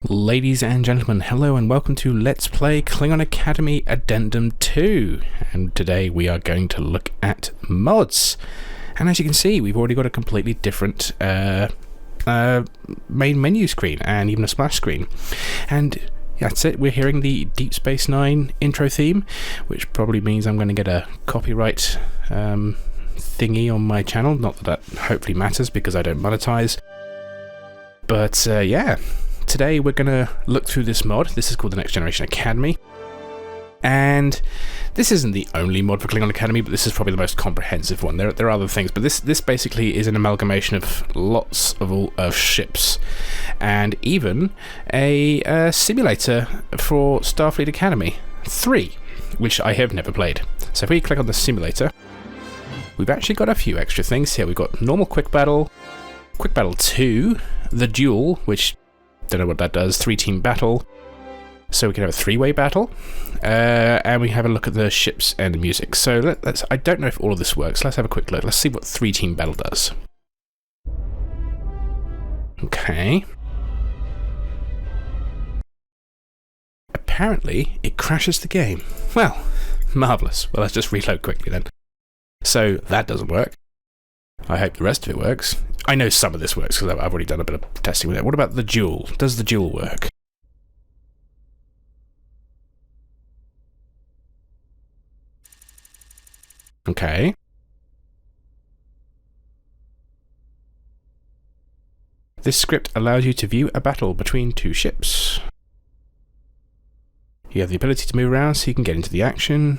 Ladies and gentlemen, hello and welcome to Let's Play Klingon Academy Addendum 2. And today we are going to look at mods. And as you can see, we've already got a completely different main menu screen and even a splash screen. And that's it, we're hearing the Deep Space Nine intro theme, which probably means I'm going to get a copyright thingy on my channel. Not that hopefully matters because I don't monetize. But yeah. Today we're going to look through this mod. This is called the Next Generation Academy. And this isn't the only mod for Klingon Academy, but this is probably the most comprehensive one. There are other things, but this basically is an amalgamation of lots of ships. And even a simulator for Starfleet Academy 3, which I have never played. So if we click on the simulator, we've actually got a few extra things here. We've got normal Quick Battle 2, the Duel, which don't know what that does, 3-team battle, so we can have a 3-way battle, and we have a look at the ships and the music. So let's, I don't know if all of this works, let's have a quick look. Let's see what 3-team battle does. Okay. Apparently it crashes the game. Well, marvellous. Well, let's just reload quickly then. So that doesn't work. I hope the rest of it works. I know some of this works because I've already done a bit of testing with it. What about the Duel? Does the Duel work? Okay. This script allows you to view a battle between two ships. You have the ability to move around so you can get into the action.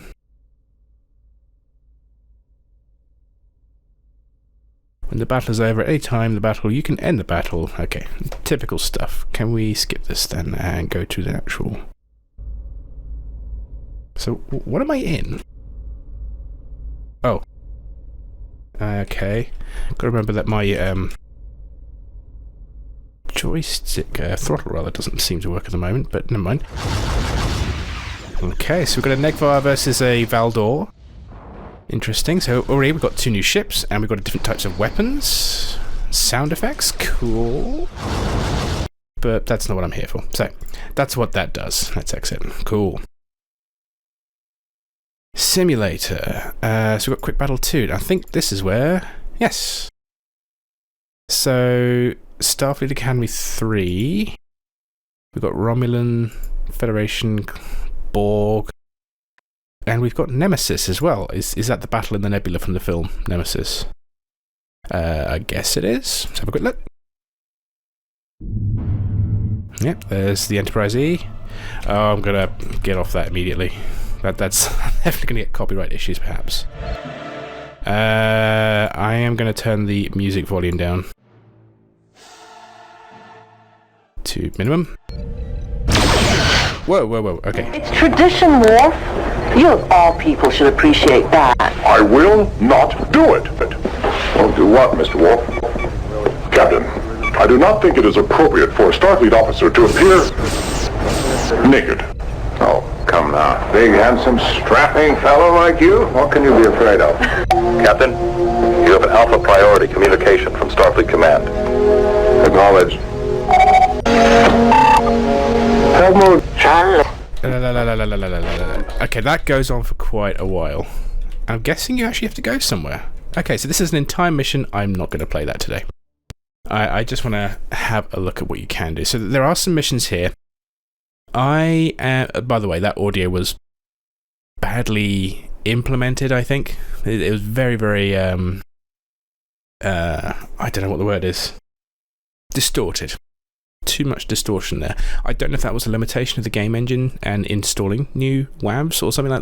When the battle is over, at any time the battle, you can end the battle. Okay, typical stuff. Can we skip this then and go to the actual... So, what am I in? Oh. Okay. Gotta remember that my, joystick, throttle rather, doesn't seem to work at the moment, but never mind. Okay, so we've got a Negvar versus a Valdor. Interesting. So already we've got 2 new ships, and we've got different types of weapons. Sound effects, cool. But that's not what I'm here for. So that's what that does. Let's exit. Cool. Simulator. So we've got Quick Battle 2. I think this is where... Yes. So Starfleet Academy 3. We've got Romulan, Federation, Borg. And we've got Nemesis as well. Is that the battle in the nebula from the film Nemesis? I guess it is. Let's have a quick look. Yep, there's the Enterprise E. Oh, I'm gonna get off that immediately. That's definitely gonna get copyright issues, perhaps. I am gonna turn the music volume down to minimum. Whoa, whoa, whoa, okay. It's tradition, Worf. You of all people should appreciate that. I will not do it. Won't do what, Mr. Wolf? Captain, I do not think it is appropriate for a Starfleet officer to appear naked. Oh, come now. Big, handsome, strapping fellow like you? What can you be afraid of? Captain, you have an Alpha priority communication from Starfleet Command. Acknowledged. Help mode. Okay, that goes on for quite a while. I'm guessing you actually have to go somewhere. Okay, so this is an entire mission. I'm not going to play that today. I just want to have a look at what you can do. So there are some missions here. By the way, that audio was badly implemented, I think. It was very, very, I don't know what the word is. Distorted. Too much distortion there. I don't know if that was a limitation of the game engine and installing new WAVs or something like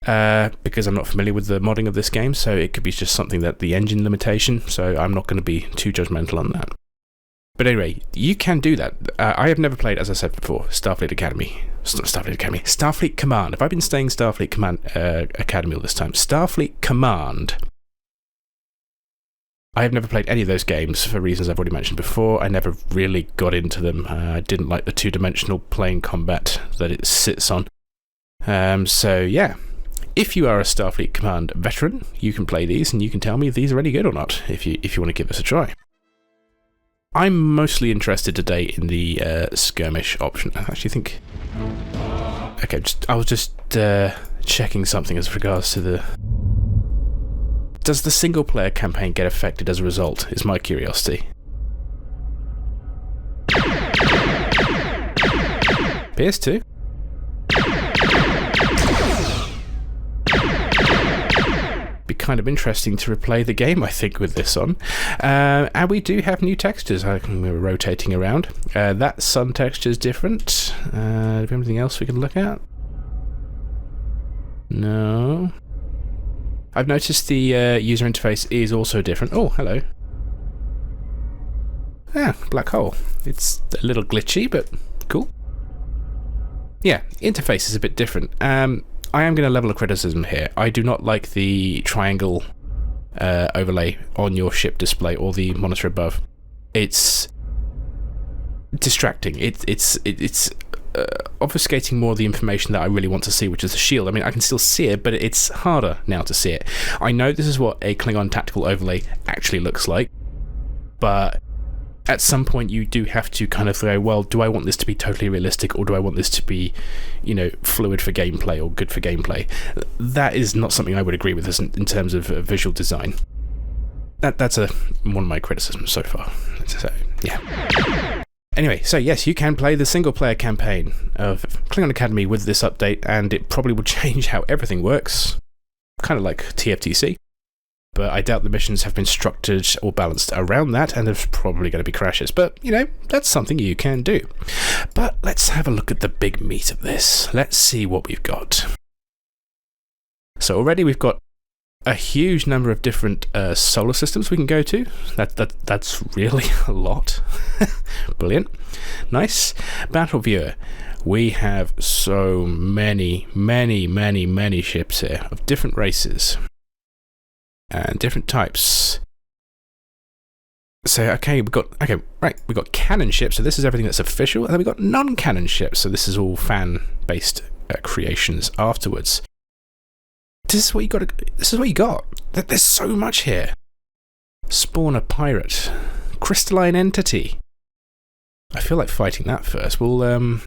that, because I'm not familiar with the modding of this game, so it could be just something that the engine limitation, so I'm not going to be too judgmental on that. But anyway, you can do that. I have never played, as I said before, Starfleet Academy. Starfleet Command. Have I been saying Starfleet Command Academy all this time? Starfleet Command. I have never played any of those games for reasons I've already mentioned before. I never really got into them. I didn't like the 2-dimensional plane combat that it sits on. So yeah, if you are a Starfleet Command veteran, you can play these and you can tell me if these are any good or not, if you want to give this a try. I'm mostly interested today in the skirmish option. I actually think... Okay, I was just checking something as regards to the... Does the single-player campaign get affected as a result, is my curiosity. PS2? Be kind of interesting to replay the game, I think, with this on. And we do have new textures. We're rotating around. That sun texture is different. Do we have anything else we can look at? No. I've noticed the user interface is also different. Oh, hello. Ah, black hole. It's a little glitchy, but cool. Yeah, interface is a bit different. I am going to level a criticism here. I do not like the triangle overlay on your ship display or the monitor above. It's distracting. It's obfuscating more of the information that I really want to see, which is the shield. I mean, I can still see it, but it's harder now to see it. I know this is what a Klingon tactical overlay actually looks like, but at some point you do have to kind of go, well, do I want this to be totally realistic, or do I want this to be, you know, fluid for gameplay or good for gameplay? That is not something I would agree with in terms of visual design. That's one of my criticisms so far. So, yeah. Anyway, so yes, you can play the single-player campaign of Klingon Academy with this update, and it probably will change how everything works. Kind of like TFTC. But I doubt the missions have been structured or balanced around that, and there's probably going to be crashes. But, you know, that's something you can do. But let's have a look at the big meat of this. Let's see what we've got. So already we've got a huge number of different solar systems we can go to. That's really a lot. Brilliant. Nice. Battle viewer. We have so many ships here of different races. And different types. So, we've got cannon ships, so this is everything that's official, and then we've got non-cannon ships, so this is all fan-based creations afterwards. This is what you got. There's so much here. Spawn a pirate. Crystalline entity. I feel like fighting that first. We'll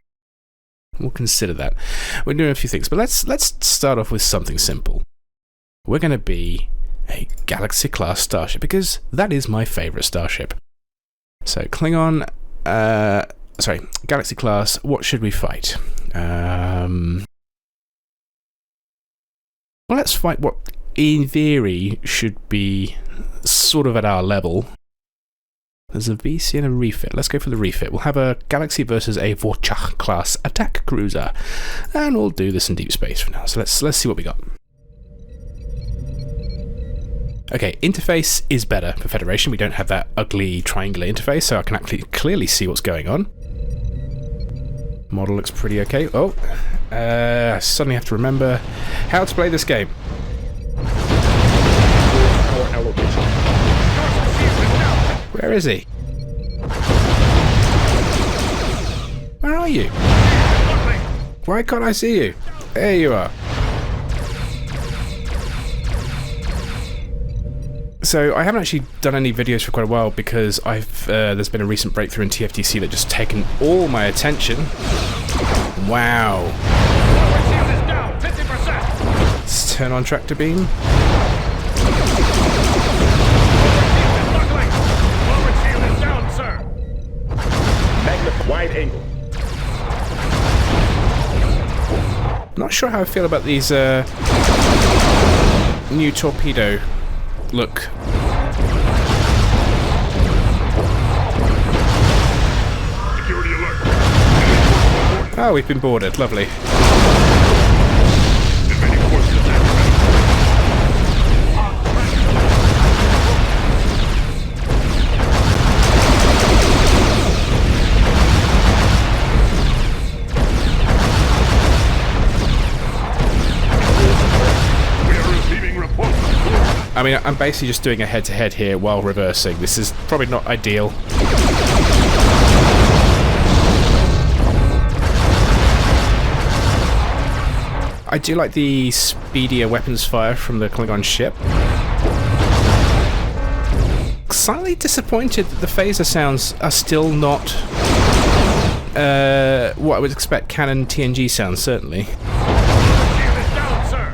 consider that. We're doing a few things, but let's start off with something simple. We're going to be a Galaxy-class starship, because that is my favourite starship. So, Klingon... Galaxy-class, what should we fight? Well, let's fight what, in theory, should be sort of at our level. There's a VC and a refit. Let's go for the refit. We'll have a Galaxy versus a Vorchach-class attack cruiser. And we'll do this in deep space for now. So let's see what we got. Okay, interface is better for Federation. We don't have that ugly triangular interface, so I can actually clearly see what's going on. Model looks pretty okay. Oh, I suddenly have to remember how to play this game. Where is he? Where are you? Why can't I see you? There you are. So I haven't actually done any videos for quite a while because there's been a recent breakthrough in TFTC that just taken all my attention. Wow. Let's turn on tractor beam. Wide angle. Not sure how I feel about these new torpedo look. Security alert. Oh, we've been boarded. Lovely. I mean, I'm basically just doing a head-to-head here while reversing. This is probably not ideal. I do like the speedier weapons fire from the Klingon ship. slightly disappointed that the phaser sounds are still not what I would expect canon TNG sounds, certainly. Shield is down, sir.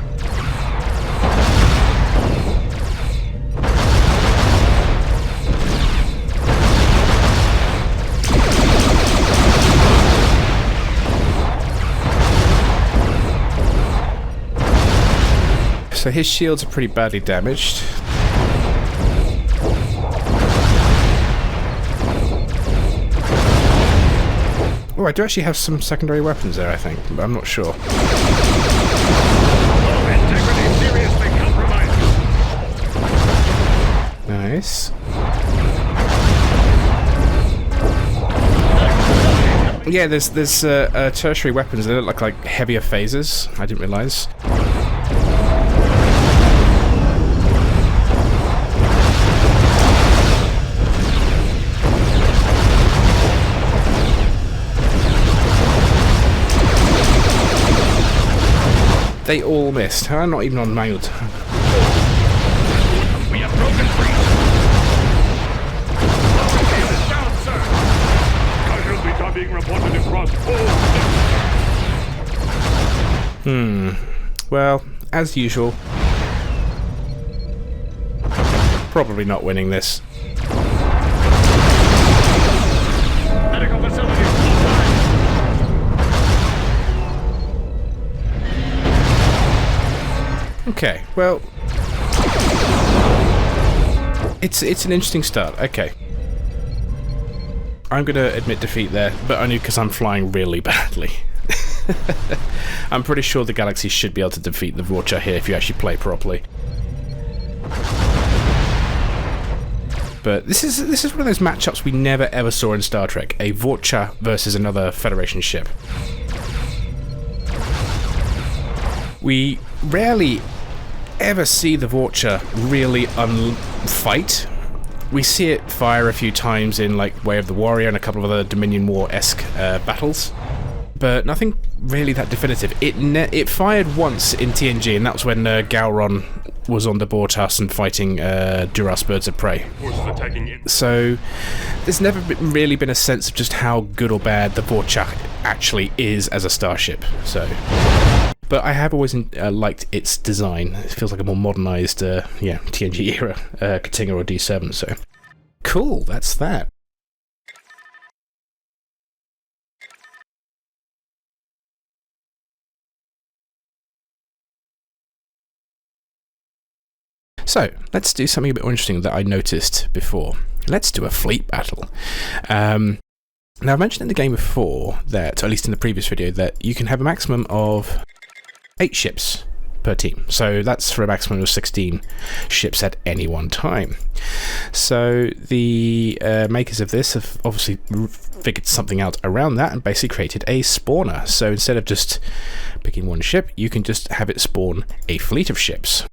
So his shields are pretty badly damaged. Oh, I do actually have some secondary weapons there, I think, but I'm not sure. Integrity seriously compromised. Nice. Yeah, there's tertiary weapons that look like heavier phasers. I didn't realise. They all missed, huh? Not even on manual time. We have broken free. Shield is down, sir. Casualties are being reported across all. Well, as usual, probably not winning this. Medical facilities full time. Okay, well, it's an interesting start. Okay, I'm gonna admit defeat there, but only because I'm flying really badly. I'm pretty sure the Galaxy should be able to defeat the Vorcha here if you actually play properly. But this is one of those matchups we never ever saw in Star Trek: a Vorcha versus another Federation ship. We rarely ever see the Vorcha really fight. We see it fire a few times in like Way of the Warrior and a couple of other Dominion War-esque battles, but nothing really that definitive. It fired once in TNG, and that was when Gowron was on the Bortas and fighting Duras birds of prey. Forces attacking in. So there's never really been a sense of just how good or bad the Vorcha actually is as a starship. So. But I have always liked its design. It feels like a more modernised, TNG era Katinga or D7, so... Cool, that's that. So, let's do something a bit more interesting that I noticed before. Let's do a fleet battle. Now, I mentioned in the game before that, or at least in the previous video, that you can have a maximum of 8 ships per team. So that's for a maximum of 16 ships at any one time. So the makers of this have obviously figured something out around that and basically created a spawner. So instead of just picking one ship, you can just have it spawn a fleet of ships.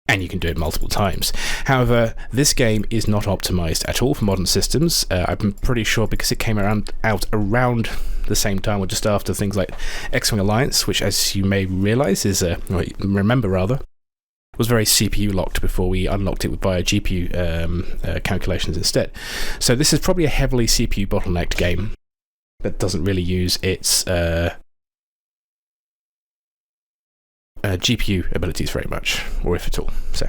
And you can do it multiple times. However, this game is not optimized at all for modern systems. I'm pretty sure because it came out around the same time or just after things like X-Wing Alliance, which, as you may realize, was very CPU locked before we unlocked it via GPU calculations instead. So this is probably a heavily CPU bottlenecked game that doesn't really use its GPU abilities very much, or if at all. So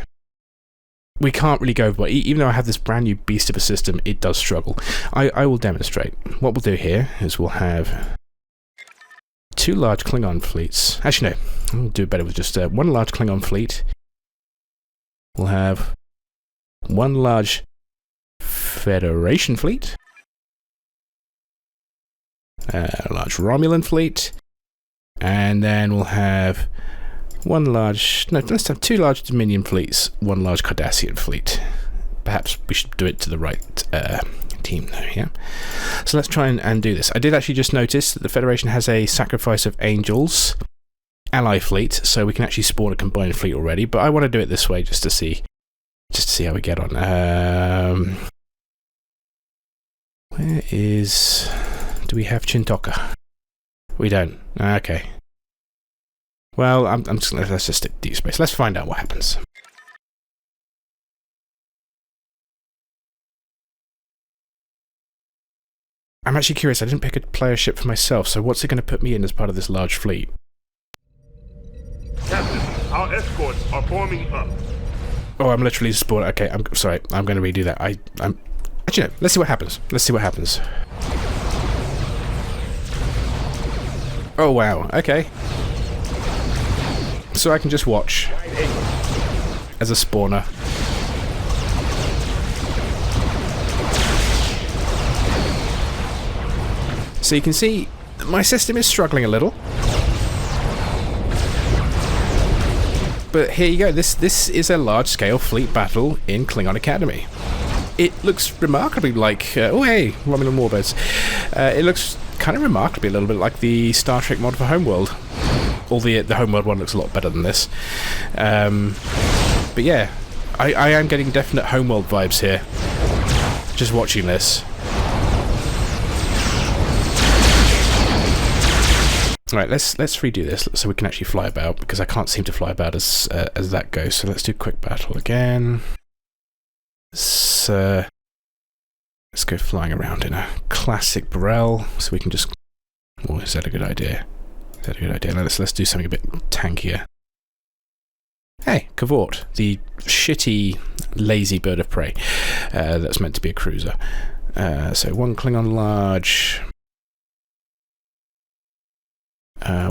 we can't really go, but even though I have this brand new beast of a system, it does struggle. I will demonstrate. What we'll do here is we'll have 2 large Klingon fleets. Actually, no, we'll do better with just 1 large Klingon fleet. We'll have 1 large Federation fleet, a large Romulan fleet, and then we'll have let's have 2 large Dominion fleets, 1 large Cardassian fleet. Perhaps we should do it to the right team though, yeah? So let's try and do this. I did actually just notice that the Federation has a Sacrifice of Angels ally fleet, so we can actually spawn a combined fleet already, but I want to do it this way just to see how we get on. Where is... do we have Chintoka? We don't. Okay. Well, let's just stick to deep space. Let's find out what happens. I'm actually curious. I didn't pick a player ship for myself, so what's it going to put me in as part of this large fleet? Captain, our escorts are forming up. Oh, I'm literally spawning. Okay, I'm sorry. I'm going to redo that. I'm actually no. Let's see what happens. Let's see what happens. Oh wow. Okay. So I can just watch as a spawner. So you can see my system is struggling a little. But here you go, this is a large-scale fleet battle in Klingon Academy. It looks remarkably like... oh hey, Romulan warbirds. It looks kind of remarkably a little bit like the Star Trek mod for Homeworld. Albeit the Homeworld one looks a lot better than this. But yeah, I am getting definite Homeworld vibes here. Just watching this. Right, let's redo this so we can actually fly about, because I can't seem to fly about as that goes. So let's do quick battle again. Let's go flying around in a classic Burrell, so we can just... Oh, is that a good idea? Is that a good idea? Let's do something a bit tankier. Hey, Cavort, the shitty, lazy bird of prey that's meant to be a cruiser. So one Klingon large...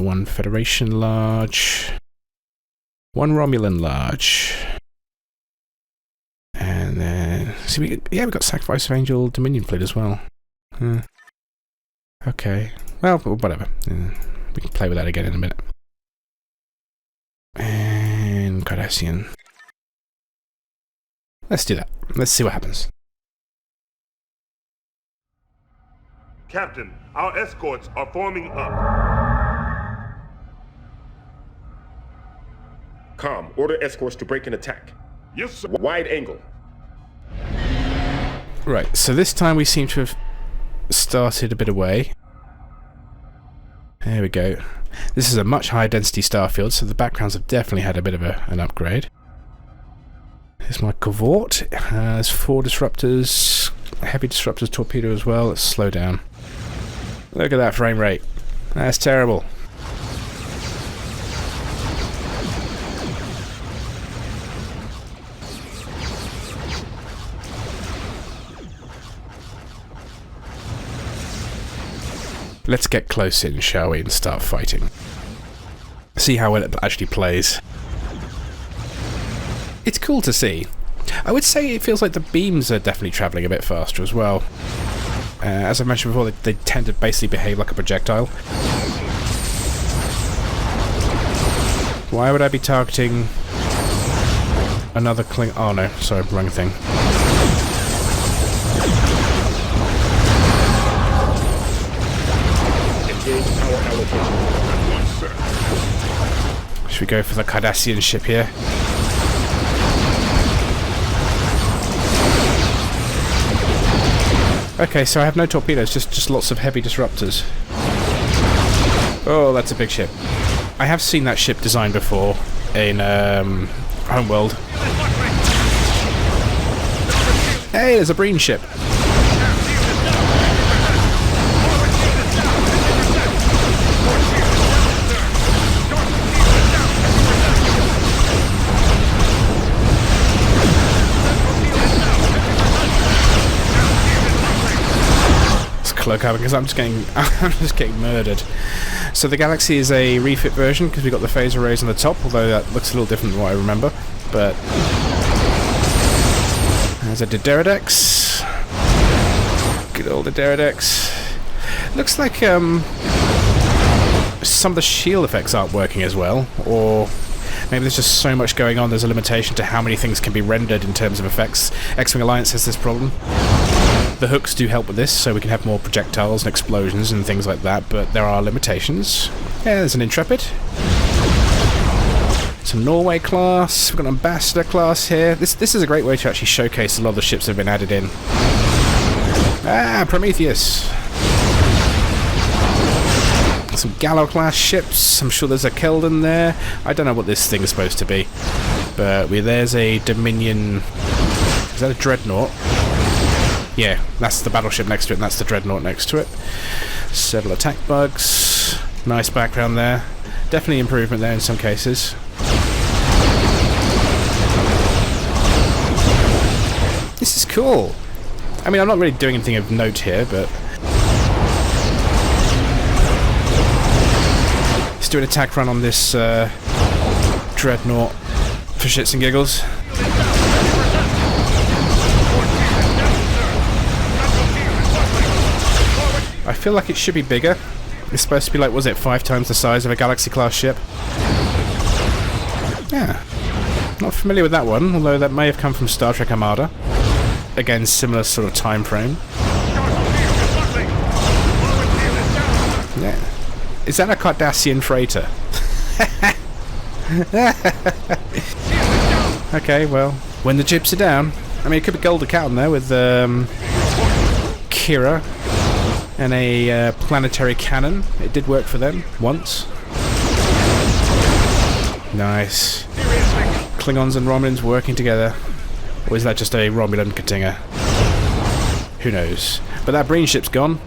one Federation large, one Romulan large, and then see we've got Sacrifice of Angel Dominion fleet as well. Okay, well whatever. We can play with that again in a minute. And Cardassian. Let's do that. Let's see what happens. Captain, our escorts are forming up. Com, order escorts to break and attack. Yes, sir. Wide angle. Right, so this time we seem to have started a bit away. There we go. This is a much higher density starfield, so the backgrounds have definitely had a bit of an upgrade. Here's my Cavort. There's 4 disruptors, heavy disruptors, torpedo as well. Let's slow down. Look at that frame rate. That's terrible. Let's get close in, shall we, and start fighting. See how well it actually plays. It's cool to see. I would say it feels like the beams are definitely travelling a bit faster as well. As I mentioned before, they tend to basically behave like a projectile. Why would I be targeting another Klingon? Oh no, sorry, wrong thing. Should we go for the Cardassian ship here? Okay, so I have no torpedoes, just lots of heavy disruptors. Oh, that's a big ship. I have seen that ship design before in Homeworld. Hey, there's a Breen ship. Cloak having, because I'm just getting murdered. So the Galaxy is a refit version because we got the phaser rays on the top, although that looks a little different than what I remember. But there's a Dideridex. Good old Dideridex. Looks like some of the shield effects aren't working as well, or maybe there's just so much going on. There's a limitation to how many things can be rendered in terms of effects. X-Wing Alliance has this problem. The hooks do help with this, so we can have more projectiles and explosions and things like that, but there are limitations. Yeah, there's an Intrepid. Some Norway class. We've got an Ambassador class here. This is a great way to actually showcase a lot of the ships that have been added in. Ah, Prometheus. Some Gallo class ships. I'm sure there's a Keldon there. I don't know what this thing is supposed to be, but there's a Dominion. Is that a Dreadnought? Yeah, that's the battleship next to it, and that's the dreadnought next to it. Several attack bugs. Nice background there. Definitely improvement there in some cases. This is cool. I mean, I'm not really doing anything of note here, but... let's do an attack run on this dreadnought for shits and giggles. I feel like it should be bigger. It's supposed to be like, was it 5 times the size of a Galaxy-class ship? Yeah. Not familiar with that one, although that may have come from Star Trek Armada. Again, similar sort of time frame. Yeah. Is that a Cardassian freighter? Okay, well, when the chips are down. I mean, it could be Golda Cat there with Kira and a planetary cannon. It did work for them once. Nice. Klingons and Romulans working together. Or is that just a Romulan Katinga? Who knows? But that Breen ship's gone.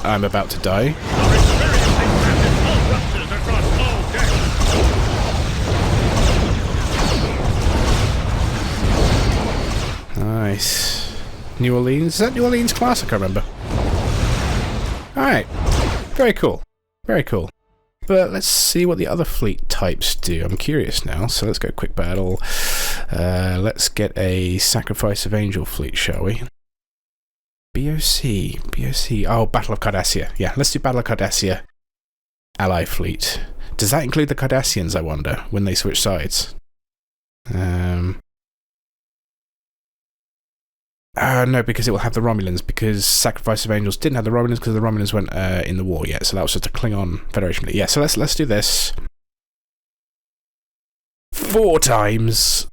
I'm about to die. Nice. New Orleans? Is that New Orleans class? I can't remember. Alright. Very cool. Very cool. But let's see what the other fleet types do. I'm curious now, so let's go quick battle. Let's get a Sacrifice of Angel fleet, shall we? BOC. BOC. Oh, Battle of Cardassia. Yeah, let's do Battle of Cardassia. Ally fleet. Does that include the Cardassians, I wonder, when they switch sides? No, because it will have the Romulans, because Sacrifice of Angels didn't have the Romulans because the Romulans weren't in the war yet, so that was just a Klingon Federation fleet. Yeah, so let's do this 4 times.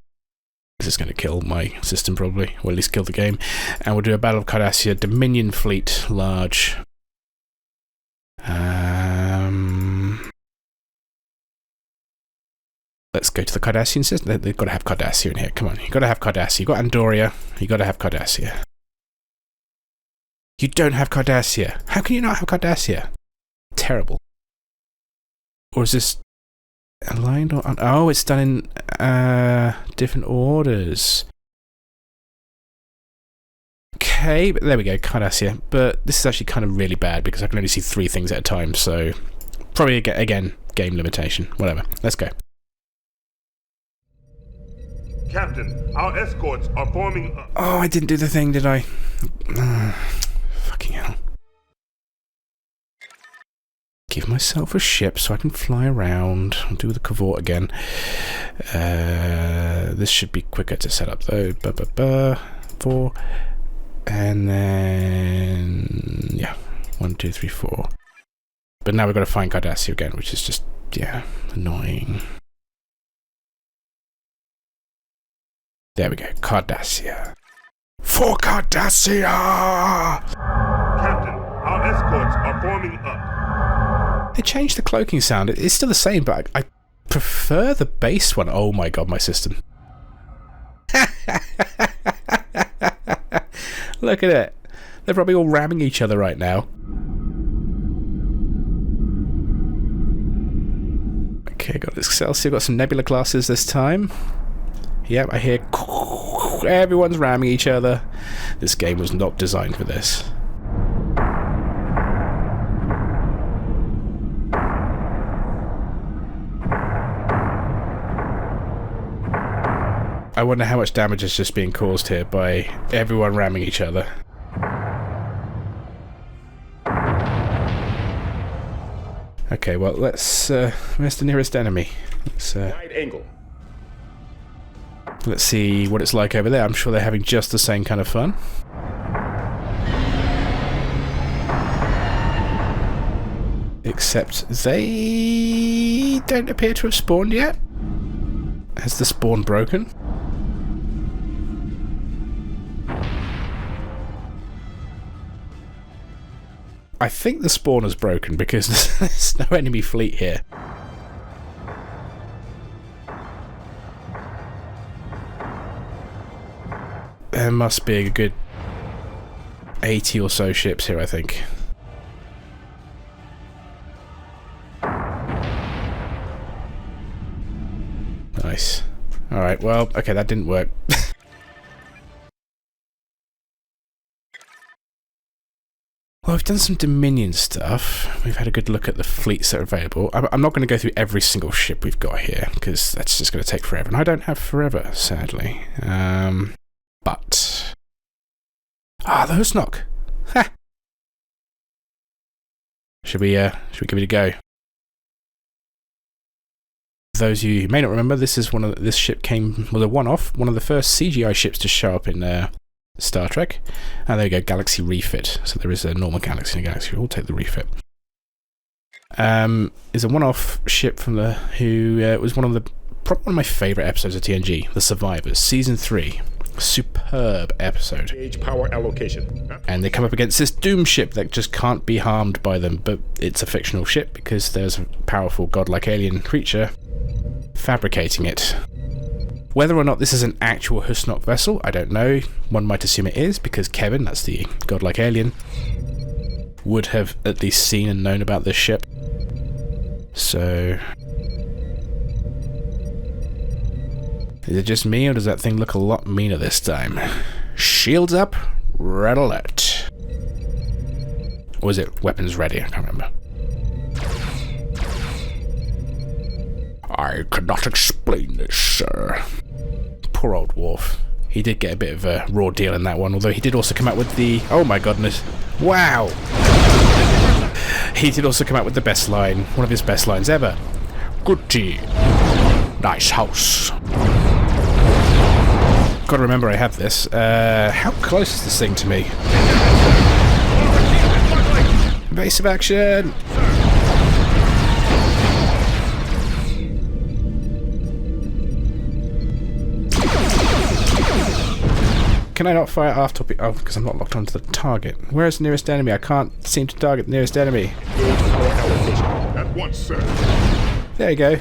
This is going to kill my system probably, or at least kill the game. And we'll do a Battle of Cardassia Dominion fleet, large. Let's go to the Cardassian system. They've got to have Cardassia in here. Come on, you've got to have Cardassia. You've got Andoria. You've got to have Cardassia. You don't have Cardassia. How can you not have Cardassia? Terrible. Or is this aligned? Or oh, it's done in different orders. Okay, but there we go, Cardassia. But this is actually kind of really bad because I can only see 3 things at a time. So probably again game limitation. Whatever. Let's go. Captain, our escorts are forming up. Oh, I didn't do the thing, did I? Fucking hell. Give myself a ship so I can fly around. I'll do the cavort again. This should be quicker to set up though. 4. And then... yeah. 1, 2, 3, 4. But now we've got to find Cardassia again, which is just, yeah, annoying. There we go, Cardassia. For Cardassia! Captain, our escorts are forming up. They changed the cloaking sound. It's still the same, but I prefer the bass one. Oh my god, my system. Look at it. They're probably all ramming each other right now. Okay, got Excelsior, got some Nebula classes this time. Yep, I hear everyone's ramming each other. This game was not designed for this. I wonder how much damage is just being caused here by everyone ramming each other. Okay, well, let's... where's the nearest enemy? Wide angle. Let's see what it's like over there. I'm sure they're having just the same kind of fun. Except they don't appear to have spawned yet. Has the spawn broken? I think the spawn has broken because there's no enemy fleet here. there must be a good 80 or so ships here, I think. Nice. Alright, well, okay, that didn't work. Well, we've done some Dominion stuff. We've had a good look at the fleets that are available. I'm not going to go through every single ship we've got here, because that's just going to take forever. And I don't have forever, sadly. But... Ah, the Husnock! Ha! Should we give it a go? For those of you who may not remember, this ship was a one-off, one of the first CGI ships to show up in Star Trek. And there we go, Galaxy Refit. So there is a normal Galaxy and a Galaxy. We'll take the refit. Is a one-off ship from who was probably one of my favourite episodes of TNG, The Survivors, Season 3. Superb episode. Gauge power allocation. And they come up against this doom ship that just can't be harmed by them, but it's a fictional ship because there's a powerful godlike alien creature fabricating it. Whether or not this is an actual Husnock vessel, I don't know. One might assume it is, because Kevin, that's the godlike alien, would have at least seen and known about this ship. So... is it just me, or does that thing look a lot meaner this time? Shields up, red alert. Or is it weapons ready? I can't remember. I cannot explain this, sir. Poor old Worf. He did get a bit of a raw deal in that one, although he did also come out with the... oh my goodness. Wow! He did also come out with the best line, one of his best lines ever. Good tea. Nice house. Gotta remember I have this. How close is this thing to me? Evasive action! Can I not fire after... oh, because I'm not locked onto the target. Where's the nearest enemy? I can't seem to target the nearest enemy. At once, sir. There you go.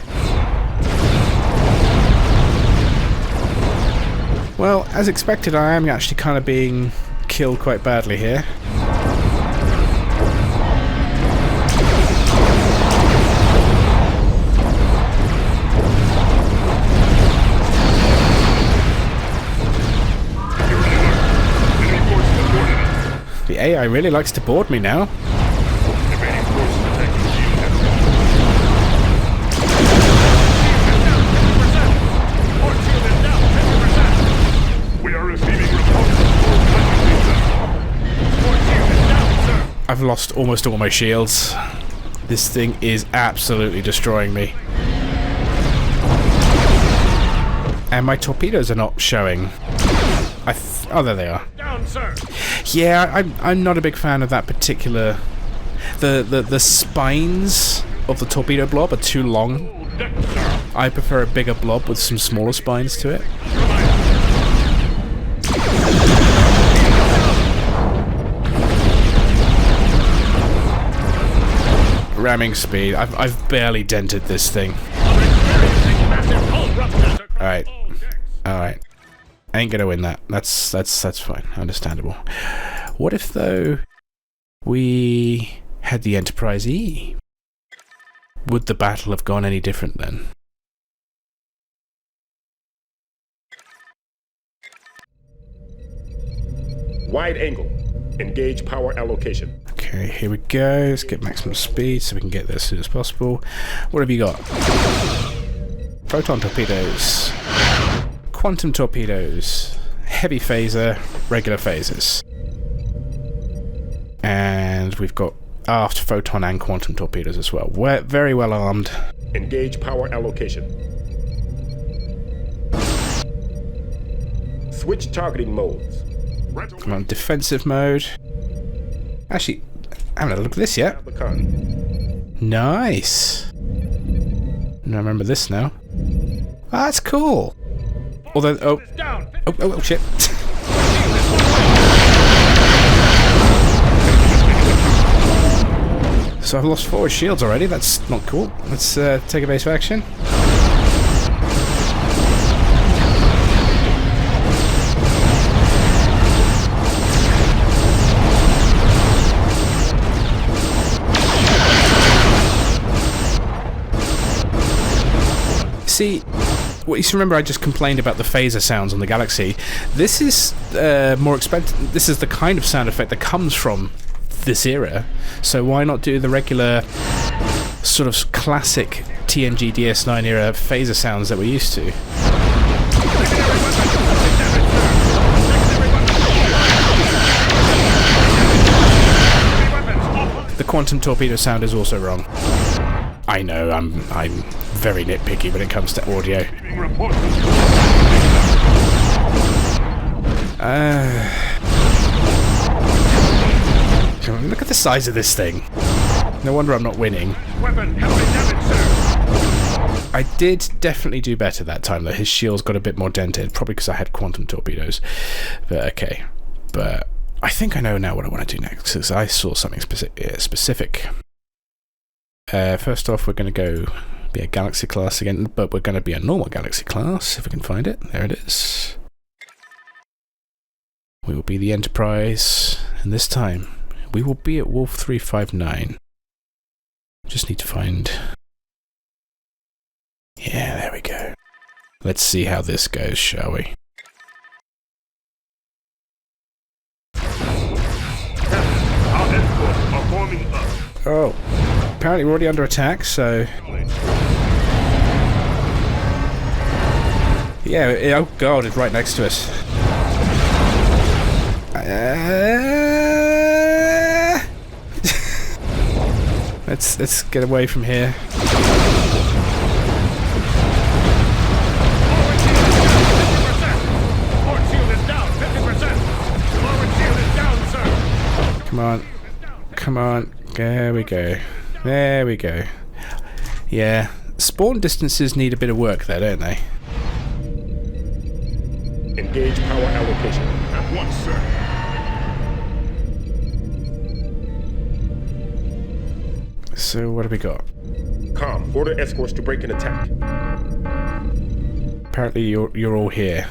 Well, as expected, I am actually kind of being killed quite badly here. The AI really likes to board me now. I've lost almost all my shields. This thing is absolutely destroying me. And my torpedoes are not showing. Oh, there they are. Down, sir. Yeah, I'm not a big fan of that particular... The spines of the torpedo blob are too long. I prefer a bigger blob with some smaller spines to it. Ramming speed. I've barely dented this thing. Alright. Alright. I ain't gonna win that. That's fine. Understandable. What if, though, we had the Enterprise E? Would the battle have gone any different then? Wide angle. Engage power allocation. Okay, here we go. Let's get maximum speed so we can get there as soon as possible. What have you got? Photon torpedoes. Quantum torpedoes. Heavy phaser. Regular phasers. And we've got aft photon and quantum torpedoes as well. We're very well armed. Engage power allocation. Switch targeting modes. I'm on defensive mode. Actually, I haven't had a look at this yet. Nice. I remember this now. Ah, that's cool. Although, oh shit. So I've lost 4 shields already. That's not cool. Let's take a base of action. see, well, you remember I just complained about the phaser sounds on the Galaxy. This is more expensive. This is the kind of sound effect that comes from this era. So why not do the regular sort of classic TNG DS9 era phaser sounds that we're used to? The quantum torpedo sound is also wrong. I know, I'm very nitpicky when it comes to audio. Look at the size of this thing. No wonder I'm not winning. I did definitely do better that time, though. His shield's got a bit more dented, probably because I had quantum torpedoes. But okay. But I think I know now what I want to do next, because I saw something specific. First off, we're going to go be a Galaxy class again, but we're going to be a normal Galaxy class, if we can find it. There it is. We will be the Enterprise, and this time we will be at Wolf 359. Just need to find... Yeah, there we go. Let's see how this goes, shall we? Oh, apparently we're already under attack, so... Yeah, oh god, it's right next to us. Let's get away from here. Come on. Come on. There we go. There we go. Yeah. Spawn distances need a bit of work there, don't they? Engage power allocation. At once, sir. So what have we got? Com, order escorts to break an attack. Apparently you're all here.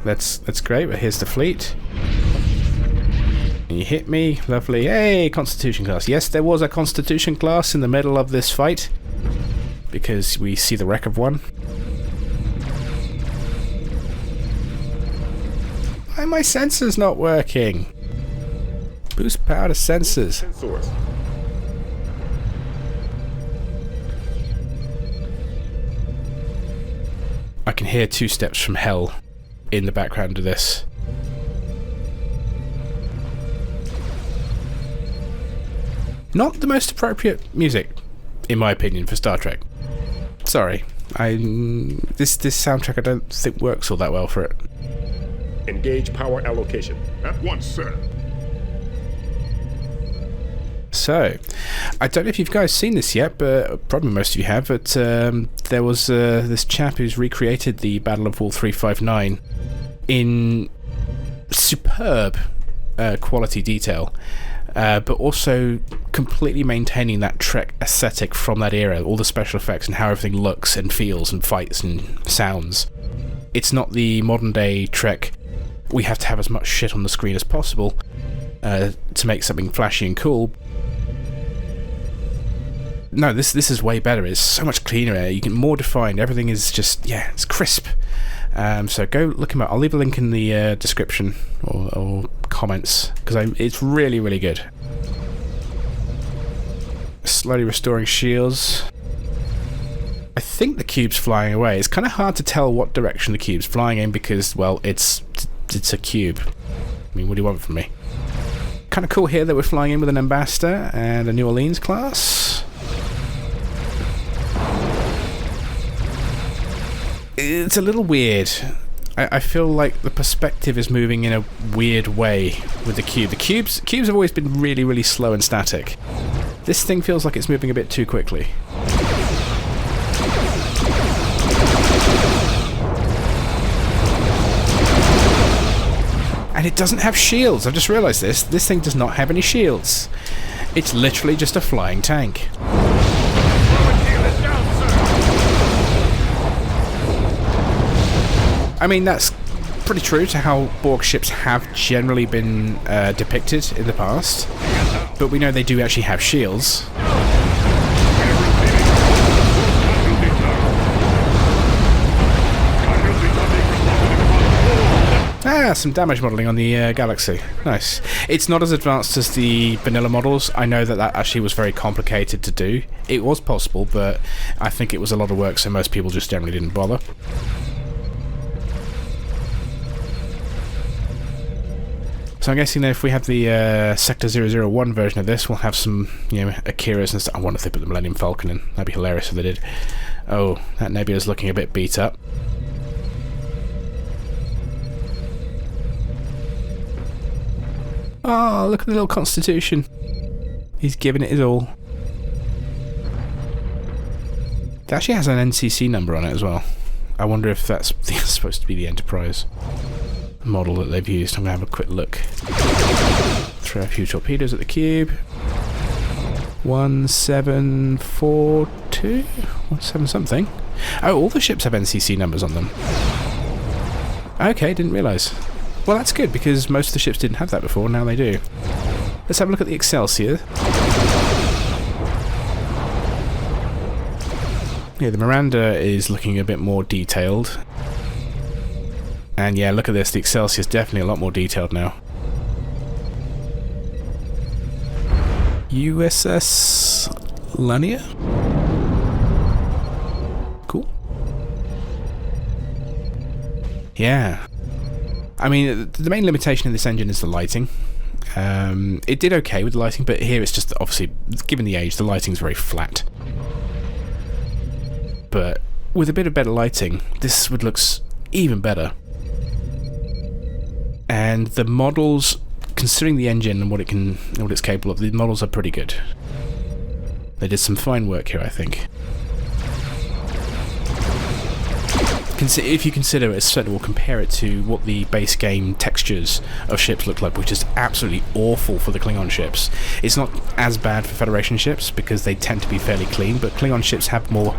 That's great, but here's the fleet. You hit me, lovely. Hey, Constitution class. Yes, there was a Constitution class in the middle of this fight, because we see the wreck of one. Why are my sensors not working? Boost power to sensors. Sensors. I can hear Two Steps from Hell in the background of this. Not the most appropriate music, in my opinion, for Star Trek. Sorry, this soundtrack I don't think works all that well for it. Engage power allocation. At once, sir. So, I don't know if you guys seen this yet, but probably most of you have, but there was this chap who's recreated the Battle of Wolf 359 in superb quality detail. But also completely maintaining that Trek aesthetic from that era, all the special effects and how everything looks and feels and fights and sounds. It's not the modern day Trek, we have to have as much shit on the screen as possible to make something flashy and cool. No, this is way better. It's so much cleaner, you get more defined, everything is just, yeah, it's crisp. So go look him up. I'll leave a link in the description or comments, because it's really, really good. Slowly restoring shields. I think the cube's flying away. It's kind of hard to tell what direction the cube's flying in because, well, it's a cube. I mean, what do you want from me? Kind of cool here that we're flying in with an Ambassador and a New Orleans class. It's a little weird. I feel like the perspective is moving in a weird way with the cube. The cubes have always been really, really slow and static. This thing feels like it's moving a bit too quickly. And it doesn't have shields. I've just realised this. This thing does not have any shields. It's literally just a flying tank. I mean, that's pretty true to how Borg ships have generally been depicted in the past, but we know they do actually have shields. that's some damage modelling on the Galaxy. Nice. It's not as advanced as the vanilla models. I know that actually was very complicated to do. It was possible, but I think it was a lot of work, so most people just generally didn't bother. So I'm guessing that if we have the Sector 001 version of this, we'll have some, Akiras and stuff. I wonder if they put the Millennium Falcon in. That'd be hilarious if they did. Oh, that Nebula's looking a bit beat up. Oh, look at the little Constitution. He's giving it his all. It actually has an NCC number on it as well. I wonder if that's supposed to be the Enterprise model that they've used. I'm going to have a quick look. Throw a few torpedoes at the cube. 1742? 17 something? Oh, all the ships have NCC numbers on them. Okay, didn't realise. Well, that's good, because most of the ships didn't have that before, now they do. Let's have a look at the Excelsior. Yeah, the Miranda is looking a bit more detailed. And yeah, look at this, the Excelsior is definitely a lot more detailed now. USS Lania? Cool. Yeah. I mean, the main limitation of this engine is the lighting. It did okay with the lighting, but here it's just, obviously, given the age, the lighting's very flat. But with a bit of better lighting, this would look even better. And the models, considering the engine and what it's capable of, the models are pretty good. They did some fine work here, I think. If you consider it, certainly we'll compare it to what the base game textures of ships look like, which is absolutely awful for the Klingon ships. It's not as bad for Federation ships because they tend to be fairly clean, but Klingon ships have more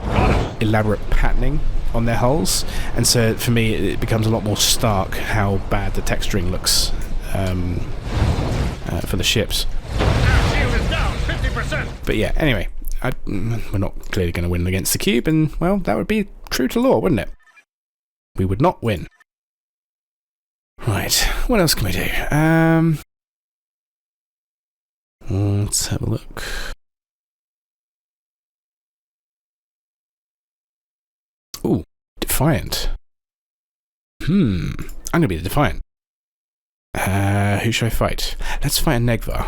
elaborate patterning on their hulls, and so for me it becomes a lot more stark how bad the texturing looks for the ships. But yeah, anyway, we're not clearly going to win against the cube, and well, that would be true to law, wouldn't it? We would not win. Right, what else can we do? Let's have a look. Ooh, Defiant. I'm going to be the Defiant. Who should I fight? Let's fight a Negvar.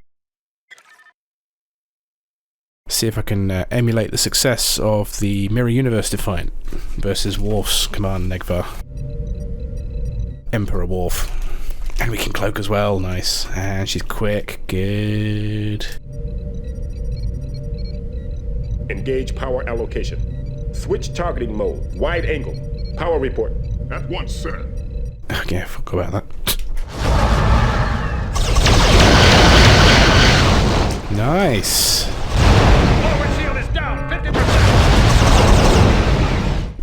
See if I can emulate the success of the Mirror Universe Defiant versus Worf's Command Negvar. Emperor Worf. And we can cloak as well, nice. And she's quick, good. Engage power allocation. Switch targeting mode. Wide angle. Power report. At once, sir. Okay, I forgot about that. Nice. Forward shield is down 50%.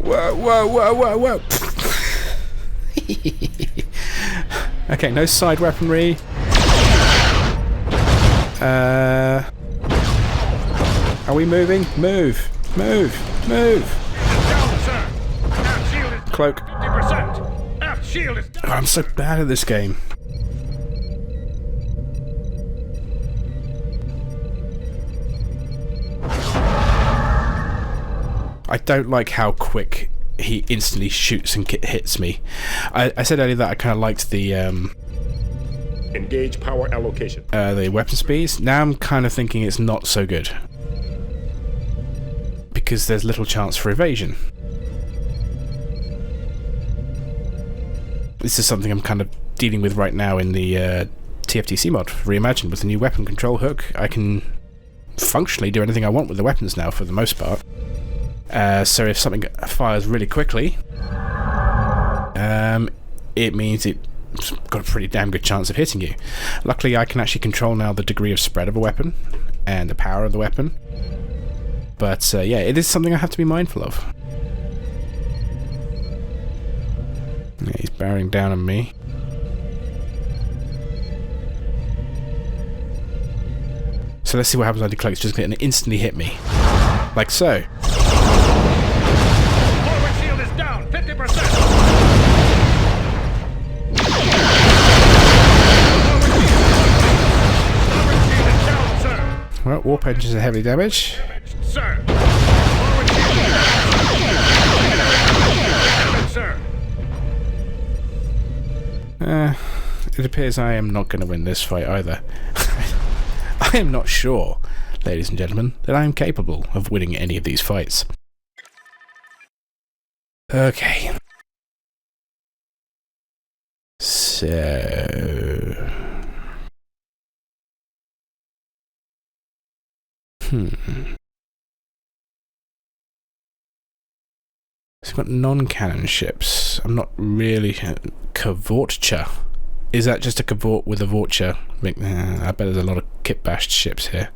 Whoa. Okay, no side weaponry. Are we moving? Move. Down, sir. Aft shield is Cloak. 50%. Aft shield is down. Oh, I'm so bad at this game. I don't like how quick he instantly shoots and hits me. I said earlier that I kind of liked the Engage power allocation. the weapon speeds. Now I'm kind of thinking it's not so good because there's little chance for evasion. This is something I'm kind of dealing with right now in the TFTC mod, reimagined with the new weapon control hook. I can functionally do anything I want with the weapons now for the most part. So if something fires really quickly, it means it's got a pretty damn good chance of hitting you. Luckily, I can actually control now the degree of spread of a weapon and the power of the weapon. But yeah, it is something I have to be mindful of. Yeah, he's bearing down on me. So let's see what happens when I decloak. It's just going to instantly hit me. Like so. Forward shield is down 50%. Well, warp engines are heavily damaged. Sir! Forward sir! It appears I am not going to win this fight either. I am not sure, ladies and gentlemen, that I am capable of winning any of these fights. Okay. So... So we've got non-cannon ships. I'm not really... Cavortcha. Is that just a cavort with a vorcha? I bet there's a lot of kit-bashed ships here.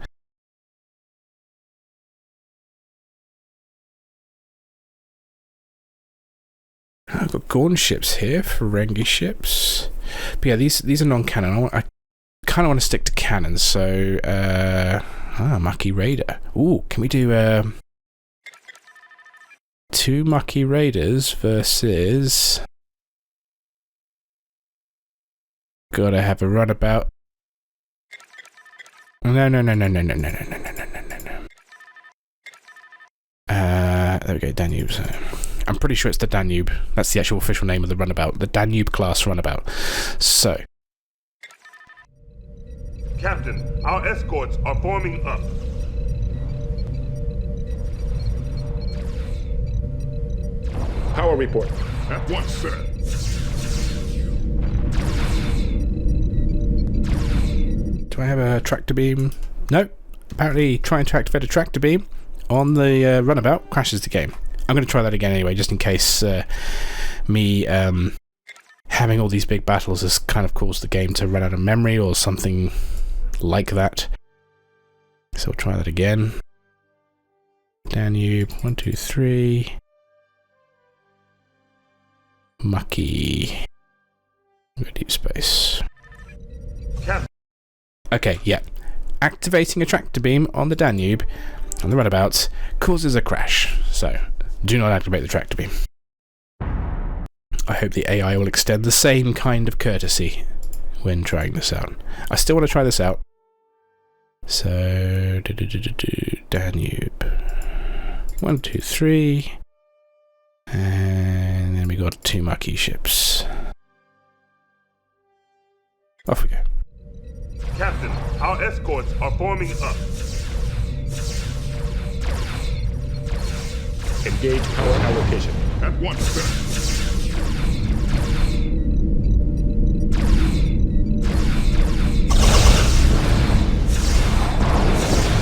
I've got Gorn ships here, Ferengi ships. But yeah, these are non-cannon. I kind of want to stick to cannons, so... Mucky Raider. Ooh, can we do... 2 Mucky Raiders versus... Gotta have a runabout. No. There we go, Danube. I'm pretty sure it's the Danube. That's the actual official name of the runabout. The Danube class runabout. So. Captain, our escorts are forming up. Power report. At once, sir. Do I have a tractor beam? Nope. Apparently trying to activate a tractor beam on the runabout crashes the game. I'm going to try that again anyway, just in case me having all these big battles has kind of caused the game to run out of memory or something like that. So we'll try that again. Danube, 1, 2, 3. Mucky. Go deep space. Okay, yeah. Activating a tractor beam on the Danube and the runabouts causes a crash. So, do not activate the tractor beam. I hope the AI will extend the same kind of courtesy when trying this out. I still want to try this out. So, Danube. 1, 2, 3. And then we got 2 Mucky ships. Off we go. Captain, our escorts are forming up. Engage power allocation. At once, sir.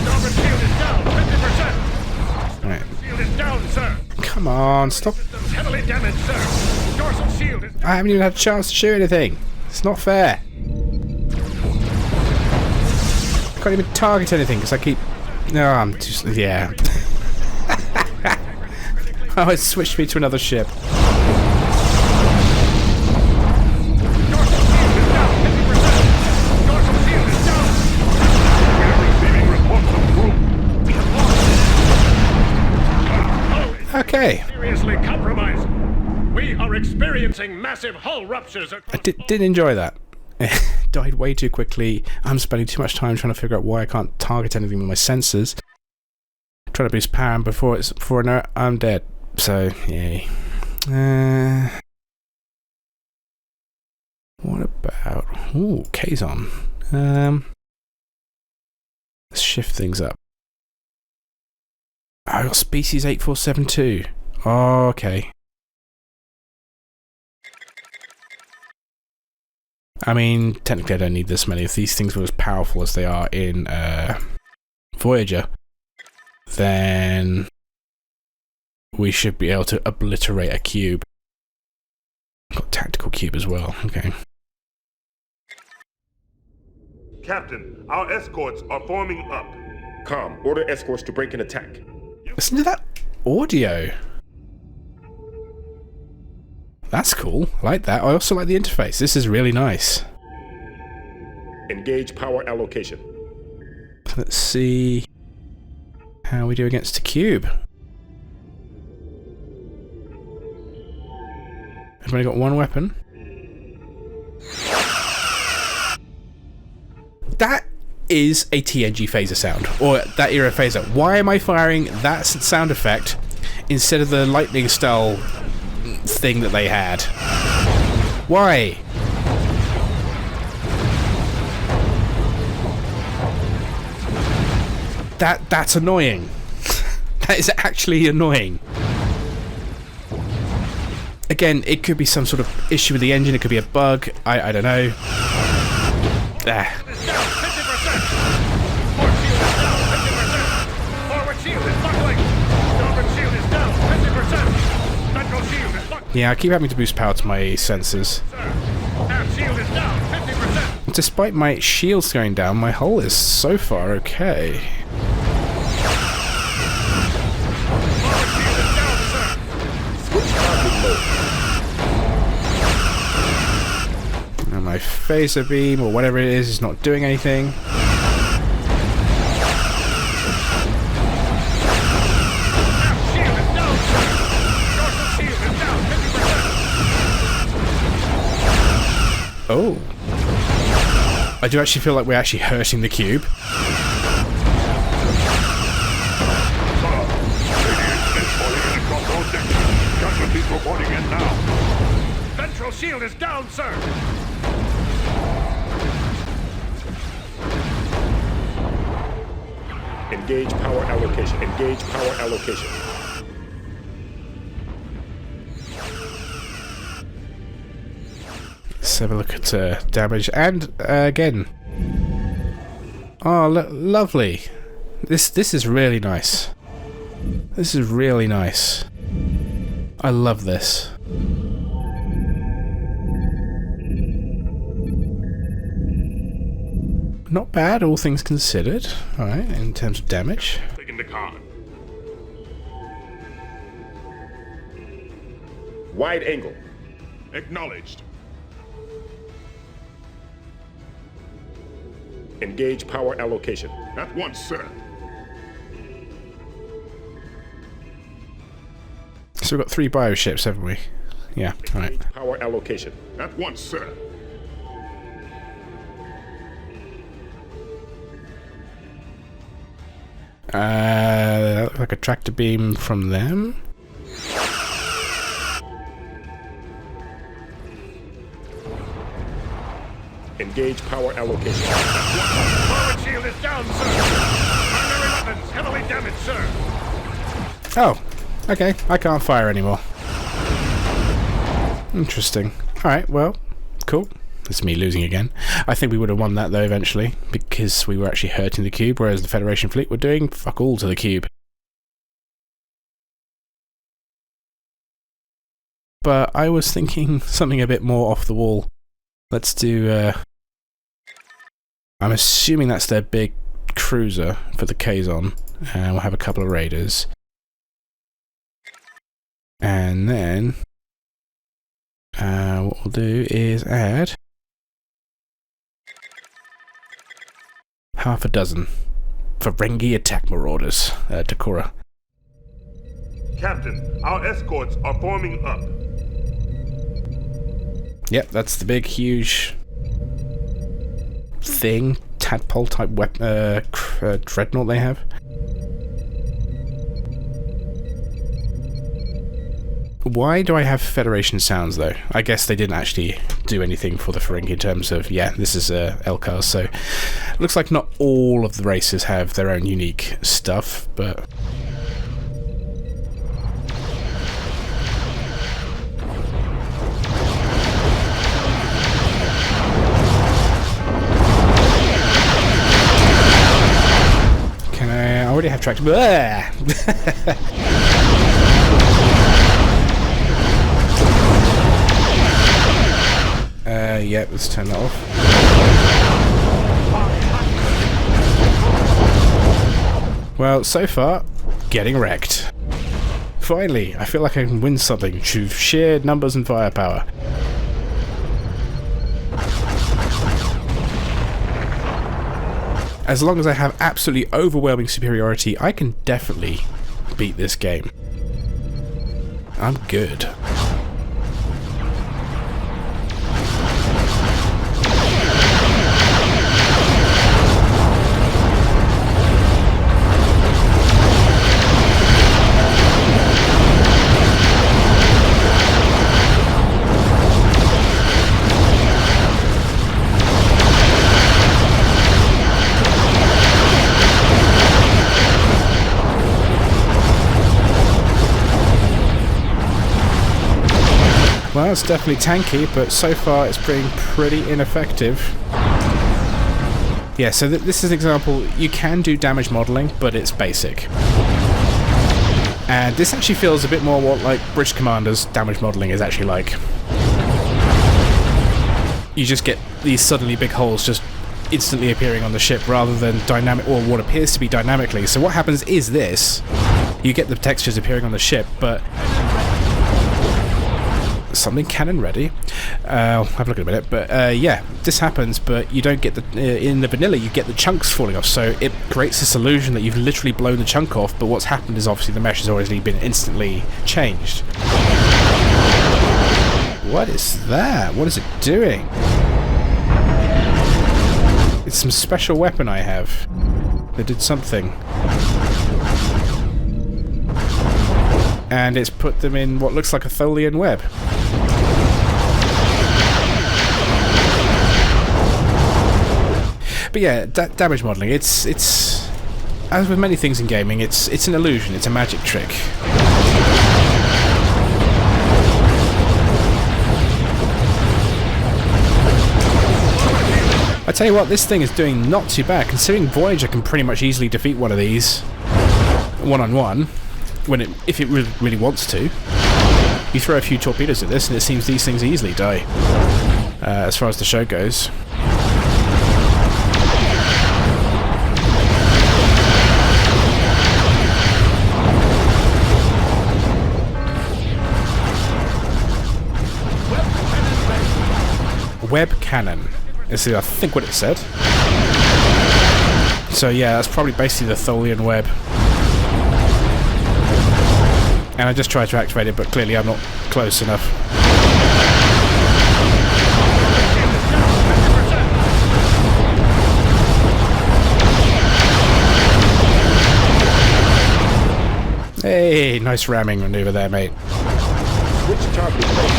Starboard shield is down, 50%. Right. Shield is down, sir. Come on, stop. Systems heavily damaged, sir. Dorsal shield is I haven't even had a chance to shoot anything. It's not fair. I can't even target anything because I keep... No, I'm just... Yeah. Oh, it switched me to another ship. Dorsal shield is down, 50%. Dorsal shield is down. We are receiving reports of group. We have lost. Okay. Seriously compromised. We are experiencing massive hull ruptures. I did enjoy that. Died way too quickly. I'm spending too much time trying to figure out why I can't target anything with my sensors. Trying to boost power and before I know it, I'm dead. So, yay. What about... Ooh, Kazon. Let's shift things up. I got species 8472. Oh, okay. I mean, technically I don't need this many. If these things were as powerful as they are in Voyager, then we should be able to obliterate a cube. Got tactical cube as well. Okay. Captain, our escorts are forming up. Com, order escorts to break and attack. Listen to that audio. That's cool. I like that. I also like the interface. This is really nice. Engage power allocation. Let's see how we do against a cube. I've only got one weapon. That is a TNG phaser sound, or that era phaser. Why am I firing that sound effect instead of the lightning style thing that they had? Why? That's annoying. That is actually annoying. Again, it could be some sort of issue with the engine, it could be a bug, I don't know. Ah. Yeah, I keep having to boost power to my sensors. Despite my shields going down, my hull is so far okay. And my phaser beam, or whatever it is not doing anything. Oh. I do actually feel like we're actually hurting the cube. Reporting in now. Ventral shield is down, sir. Engage power allocation. Engage power allocation. Let's have a look at damage, and again. Oh, lovely. This is really nice. This is really nice. I love this. Not bad, all things considered. Alright, in terms of damage. Taking the card. Wide angle. Acknowledged. Engage power allocation. At once, sir. So we've got 3 bioships, haven't we? Yeah, alright. Power allocation. At once, sir. Like a tractor beam from them. Engage power allocation. Forward shield is down, sir. Primary weapons heavily damaged, sir. Oh, okay. I can't fire anymore. Interesting. Alright, well, cool. It's me losing again. I think we would have won that, though, eventually, because we were actually hurting the cube, whereas the Federation fleet were doing fuck all to the cube. But I was thinking something a bit more off the wall. Let's do, I'm assuming that's their big cruiser for the Kazon. We'll have a couple of raiders. And then, what we'll do is add half a dozen Ferengi attack marauders to Cora. Captain, our escorts are forming up. Yep, that's the big, huge thing, tadpole type dreadnought they have. Why do I have Federation sounds, though? I guess they didn't actually do anything for the Ferengi in terms of, yeah, this is LCARS, so it looks like not all of the races have their own unique stuff, but... Can I already have tracked... Yeah, let's turn that off. Well, so far, getting wrecked. Finally, I feel like I can win something through sheer numbers and firepower. As long as I have absolutely overwhelming superiority, I can definitely beat this game. I'm good. Well, it's definitely tanky, but so far it's being pretty ineffective. Yeah, so this is an example. You can do damage modelling, but it's basic. And this actually feels a bit more what like Bridge Commander's damage modelling is actually like. You just get these suddenly big holes just instantly appearing on the ship rather than dynamic, or what appears to be dynamically. So what happens is this. You get the textures appearing on the ship, but something cannon ready. I'll have a look in a minute, but yeah, this happens, but you don't get the in the vanilla you get the chunks falling off, so it creates this illusion that you've literally blown the chunk off, but what's happened is obviously the mesh has already been instantly changed. What is that? What is it doing? It's some special weapon I have. They did something. And it's put them in what looks like a Tholian web. But yeah, damage modelling, it's as with many things in gaming, it's an illusion, it's a magic trick. I tell you what, this thing is doing not too bad, considering Voyager can pretty much easily defeat one of these one-on-one. If it really wants to. You throw a few torpedoes at this and it seems these things easily die. As far as the show goes. Web cannon. Is I think what it said. So yeah, that's probably basically the Tholian web. And I just tried to activate it, but clearly I'm not close enough. Hey, nice ramming maneuver there, mate. Switch targeting mode.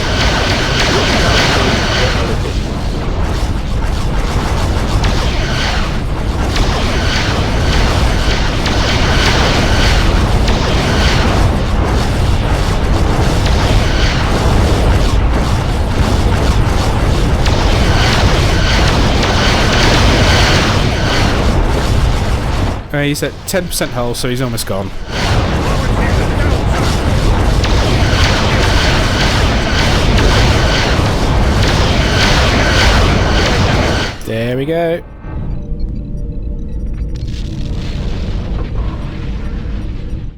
He's at 10% hull, so he's almost gone. There we go.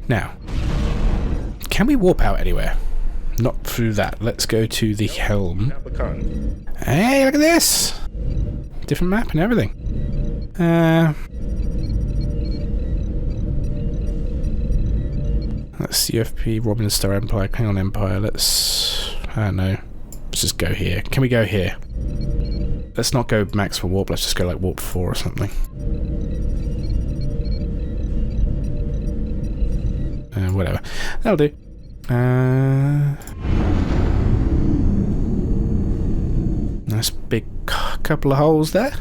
Now, can we warp out anywhere? Not through that. Let's go to the helm. Hey, look at this! Different map and everything. That's UFP, Robin Star Empire, Klingon Empire. Let's... I don't know. Let's just go here. Can we go here? Let's not go max for warp, let's just go like warp 4 or something. Whatever. That'll do. Nice big couple of holes there.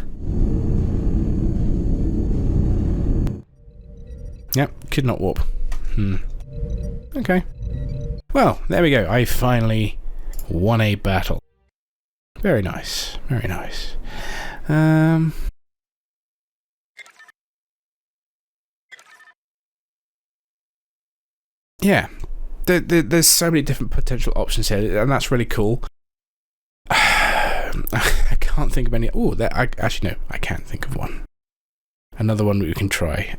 Yep, could not warp. Okay. Well, there we go. I finally won a battle. Very nice. Very nice. Yeah. There's so many different potential options here, and that's really cool. I can't think of any... Oh, actually, no. I can't think of one. Another one we can try.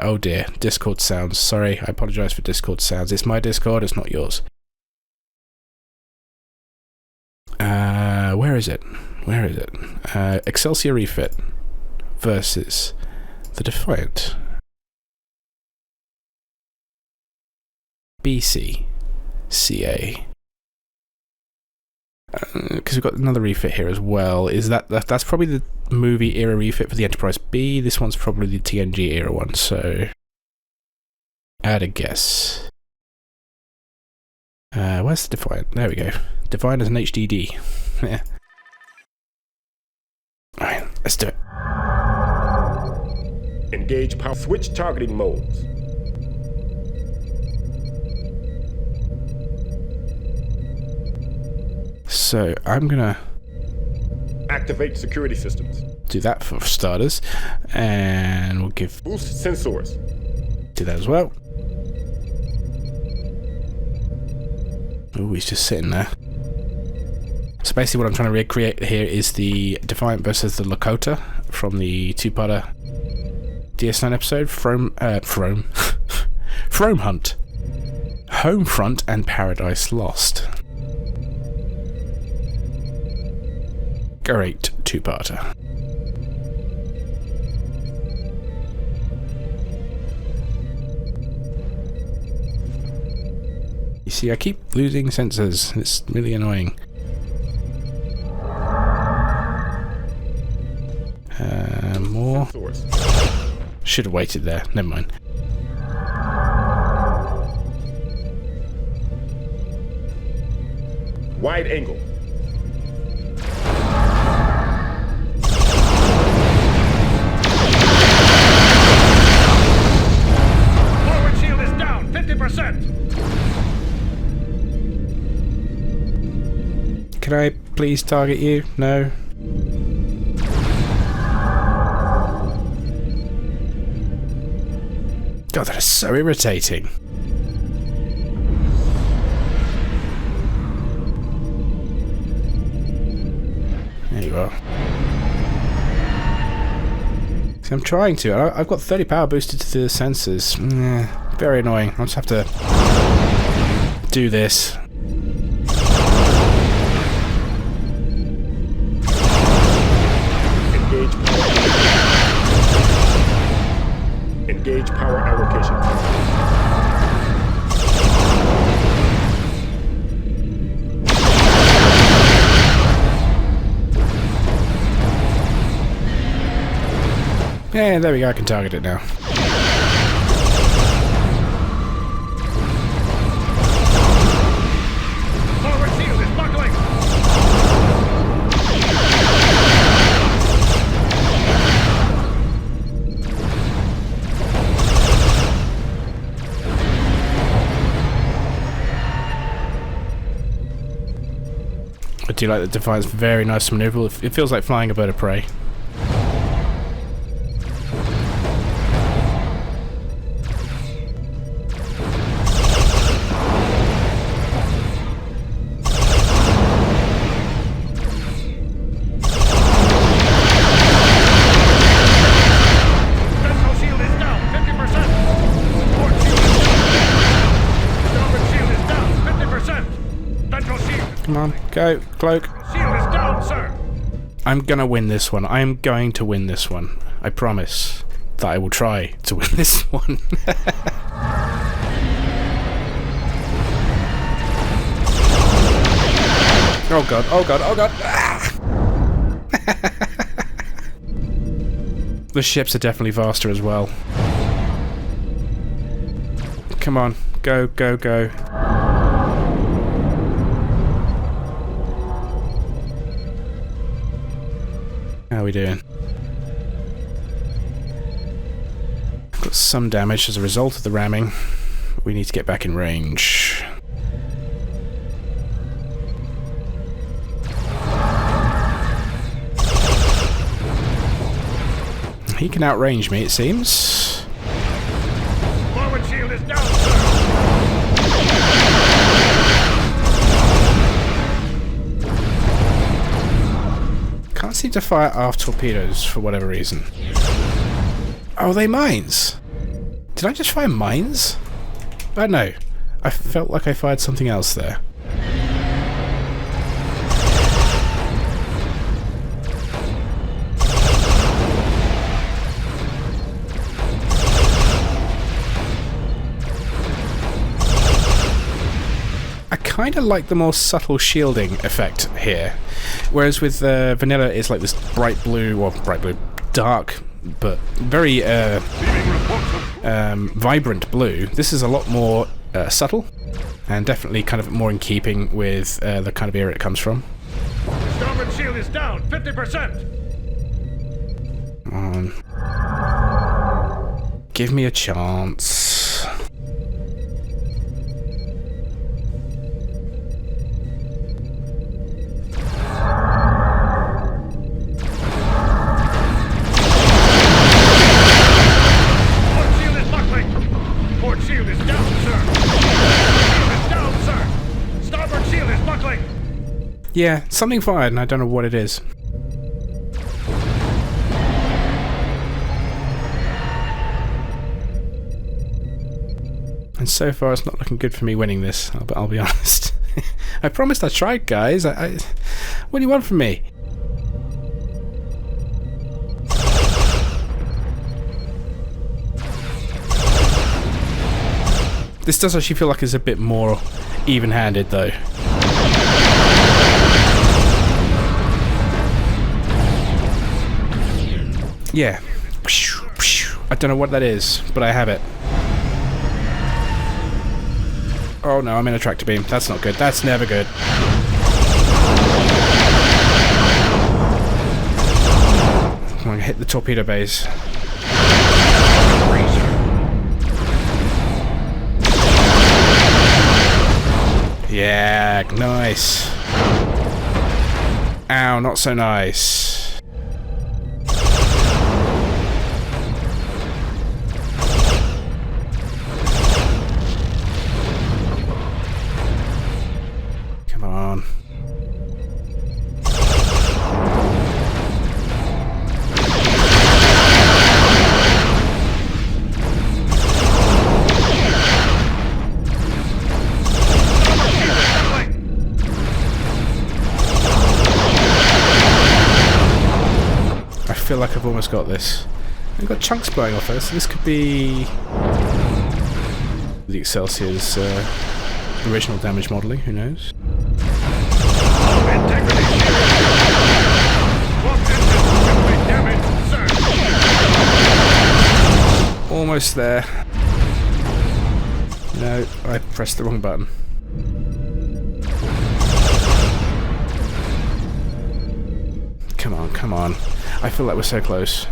Oh dear, Discord sounds. Sorry, I apologise for Discord sounds. It's my Discord, it's not yours. Where is it? Where is it? Excelsior Refit versus the Defiant. BC. CA. Because we've got another refit here as well. Is that's probably the movie era refit for the Enterprise B. This one's probably the TNG era one, so add a guess. Where's the Defiant? There we go. Defiant as an HDD. Yeah. Alright, let's do it. Engage power. Switch targeting modes. So I'm gonna Activate security systems. do that for starters, and we'll give Boost sensors. do that as well. Oh, he's just sitting there. So basically what I'm trying to recreate here is the Defiant versus the Lakota from the two-parter DS9 episode, Frome Hunt, Homefront and Paradise Lost. Great two-parter. You see, I keep losing sensors. It's really annoying. More. Should have waited there. Never mind. Wide angle. Forward shield is down 50%. Can I please target you? No. God, that is so irritating. There you are. See, I'm trying to. I've got 30 power boosted to the sensors. Very annoying. I'll just have to do this. Engage power allocation. Yeah, there we go. I can target it now. Forward shield is buckling. I do like the Defiant's very nice maneuver. It feels like flying a bird of prey. Ventral shield is down 50%. Port shield is down. Starboard shield is down 50%. Ventral shield. Come on, go, cloak. Shield is down, sir. I'm gonna win this one. I am going to win this one. I promise that I will try to win this one. Oh god, oh god, oh god. Ah! The ships are definitely faster as well. Come on, go, go, go. How are we doing? Got some damage as a result of the ramming. We need to get back in range. He can outrange me, it seems. Forward shield is down, sir. Can't seem to fire aft torpedoes for whatever reason. Oh, are they mines? Did I just fire mines? I don't know. I felt like I fired something else there. I kind of like the more subtle shielding effect here, whereas with vanilla it's like this bright blue, or bright blue, dark, but very vibrant blue. This is a lot more subtle, and definitely kind of more in keeping with the kind of era it comes from. Starboard shield is down 50%. Come on. Give me a chance. Yeah, something fired, and I don't know what it is. And so far, it's not looking good for me winning this, I'll be honest. I promised I tried, guys. What do you want from me? This does actually feel like it's a bit more even-handed, though. Yeah. I don't know what that is, but I have it. Oh no, I'm in a tractor beam. That's not good. That's never good. I'm gonna hit the torpedo bays. Yeah, nice. Ow, not so nice. Come on. I feel like I've almost got this. I've got chunks blowing off us. This could be the Excelsior's original damage modelling. Who knows? Almost there. No, I pressed the wrong button. Come on, come on. I feel like we're so close.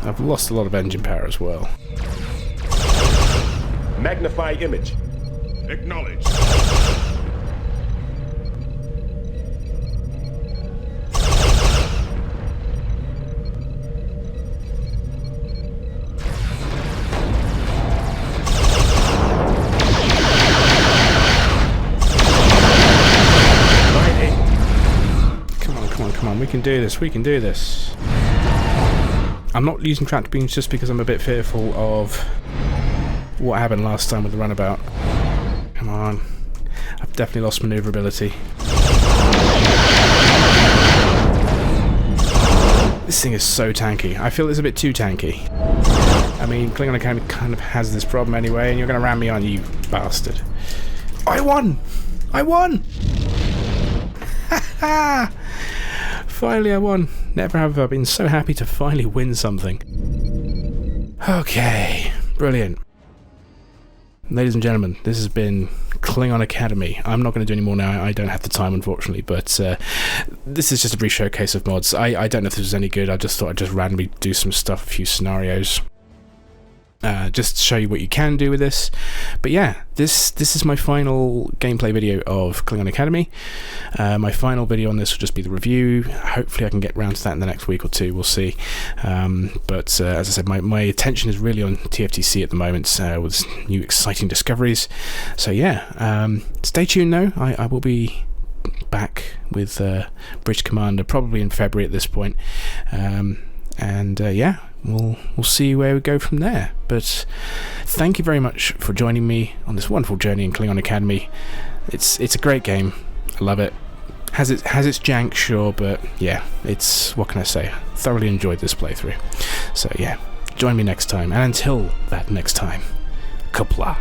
I've lost a lot of engine power as well. Magnify image. Acknowledged. Come on, we can do this, we can do this. I'm not using tractor beams just because I'm a bit fearful of what happened last time with the runabout. Come on. I've definitely lost maneuverability. This thing is so tanky. I feel it's a bit too tanky. I mean, Klingon Academy kind of has this problem anyway, and you're going to ram me on, you bastard. I won! I won! Ha ha! Finally I won. Never have I been so happy to finally win something. Okay, brilliant. Ladies and gentlemen, this has been Klingon Academy. I'm not going to do any more now. I don't have the time, unfortunately, but this is just a brief showcase of mods. I don't know if this was any good. I just thought I'd just randomly do some stuff, a few scenarios. Just to show you what you can do with this. But yeah, this is my final gameplay video of Klingon Academy. My final video on this will just be the review. Hopefully I can get round to that in the next week or two, we'll see. But as I said, my attention is really on TFTC at the moment with new exciting discoveries. So yeah, stay tuned though. I will be back with Bridge Commander probably in February at this point. Yeah, we'll see where we go from there. But thank you very much for joining me on this wonderful journey in Klingon Academy. It's a great game. I love it. Has its jank, sure, but yeah, it's, what can I say? Thoroughly enjoyed this playthrough. So yeah, join me next time, and until that next time, Kupla.